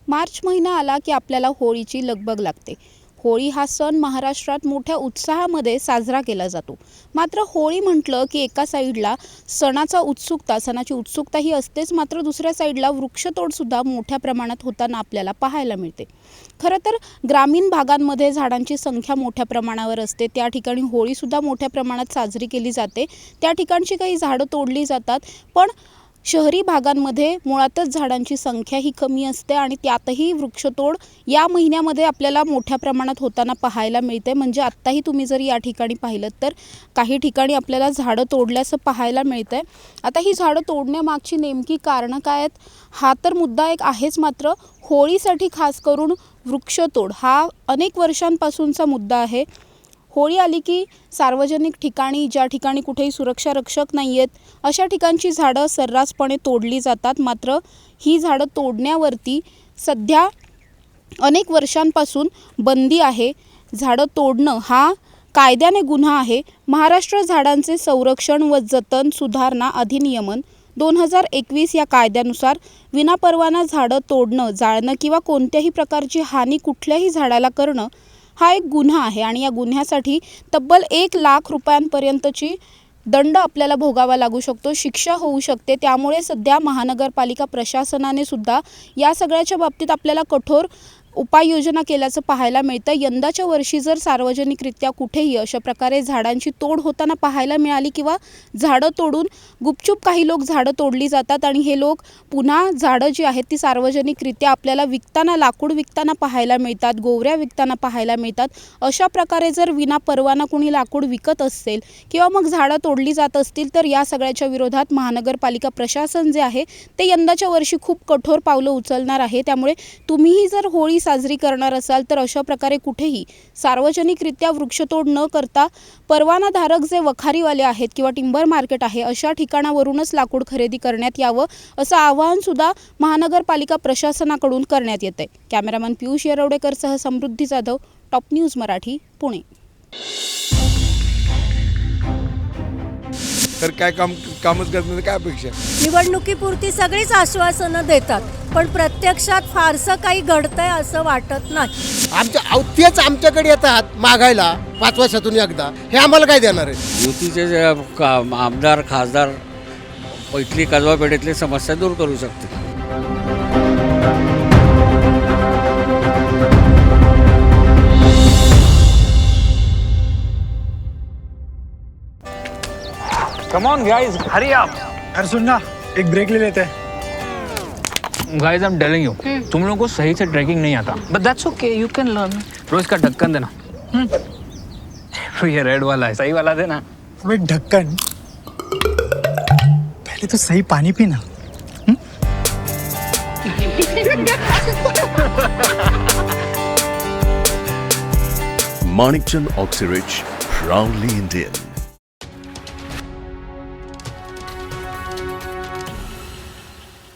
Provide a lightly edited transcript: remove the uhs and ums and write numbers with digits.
मार्च महिना आला की आपल्याला होळीची लगबग लागते। होळी हा सण महाराष्ट्रात मोठ्या उत्साहामध्ये साजरा केला जातो। मात्र होळी म्हटलं की एका साईडला सणाची उत्सुकता ही असतेच, मात्र दुसऱ्या साईडला वृक्षतोड सुद्धा मोठ्या प्रमाणात होताना आपल्याला पाहायला मिळते। खरं तर ग्रामीण भागांमध्ये झाडांची संख्या मोठ्या प्रमाणावर असते, त्या ठिकाणी होळी सुद्धा मोठ्या प्रमाणात साजरी केली जाते। त्या ठिकाणची काही झाडं तोडली जातात, पण शहरी भागांमध्ये मुळातच झाडांची संख्या ही कमी असते आणि त्यातही वृक्षतोड या महिन्यामध्ये आपल्याला मोठ्या प्रमाणात होताना पाहायला मिळते। म्हणजे आत्ताही तुम्ही जर या ठिकाणी पाहिलं तर काही ठिकाणी आपल्याला झाडं तोडल्याचं पाहायला मिळतंय। आता ही झाडं तोडण्यामागची नेमकी कारणं काय आहेत हा तर मुद्दा एक आहेच, मात्र होळीसाठी खास करून वृक्षतोड हा अनेक वर्षांपासूनचा मुद्दा आहे। होळी आली की सार्वजनिक ठिकाणी, ज्या ठिकाणी कुठेही सुरक्षा रक्षक नाही आहेत, अशा ठिकाणची झाडं सर्रासपणे तोडली जातात। मात्र ही झाडं तोडण्यावरती सध्या अनेक वर्षांपासून बंदी आहे। झाडं तोडणं हा कायद्याने गुन्हा आहे। महाराष्ट्र झाडांचे संरक्षण व जतन सुधारणा अधिनियमन 2021 या कायद्यानुसार विनापरवाना झाडं तोडणं, जाळणं किंवा कोणत्याही प्रकारची हानी कुठल्याही झाडाला करणं हा एक गुन्हा आहे आणि या गुन्ह्यासाठी तब्बल 1 लाख रुपयांपर्यंतची दंड आपल्याला भोगावा लागू शकतो, शिक्षा होऊ शकते। त्यामुळे सध्या महानगरपालिका प्रशासनाने सुद्धा या सगळ्याच्या बाबतीत आपल्याला कठोर उपाययोजना केल्याचं पाहायला मिळतं। यंदाच्या वर्षी जर सार्वजनिकरित्या कुठेही अशा प्रकारे झाडांची तोड होताना पाहायला मिळाली किंवा झाडं तोडून गुपचूप काही लोक झाडं तोडली जातात आणि हे लोक पुन्हा झाडं जी आहेत ती सार्वजनिकरित्या आपल्याला विकताना, लाकूड विकताना पाहायला मिळतात, गोवऱ्या विकताना पाहायला मिळतात। अशा प्रकारे जर विनापरवाना कोणी लाकूड विकत असेल किंवा मग झाडं तोडली जात असतील तर या सगळ्याच्या विरोधात महानगरपालिका प्रशासन जे आहे ते यंदाच्या वर्षी खूप कठोर पावलं उचलणार आहे। त्यामुळे तुम्हीही जर होळी साजरी करणार असाल तर अशा प्रकारे कुठेही सार्वजनिकरित्या वृक्षतोड न करता परवानाधारक जे वखारीवाले आहेत किंवा टिंबर मार्केट आहे अशा ठिकाणावरूनच लाकूड खरेदी करण्यात यावं, असं आवाहन सुद्धा महानगरपालिका प्रशासनाकडून करण्यात येत आहे। कॅमेरामन पियुष येरवडेकरसह समृद्धी जाधव, टॉप न्यूज मराठी, पुणे। तर काय कामच करण्याची काय अपेक्षा? निवडणुकीपुरती सगळीच आश्वासनं देतात, पण प्रत्यक्षात फारसं काही घडतंय असं वाटत नाही। तेच आमच्याकडे येतात मागायला 5 वर्षातून एकदा, हे आम्हाला काय देणार आहे? युतीचे जे आमदार खासदार पैठली कसबा पेठेतली समस्या दूर करू शकते। Come on guys, hurry up. अरे सुन ना, एक ब्रेक ले लेते हैं। Guys, I'm telling you, तुम लोगों को सही से ट्रैकिंग नहीं आता, but that's okay, you can learn. रोज का ढक्कन देना। तो ये रेड वाला है, सही वाला देना। अबे ढक्कन, पहले तो सही पानी पीना। Manikchand Oxyrich, proudly Indian.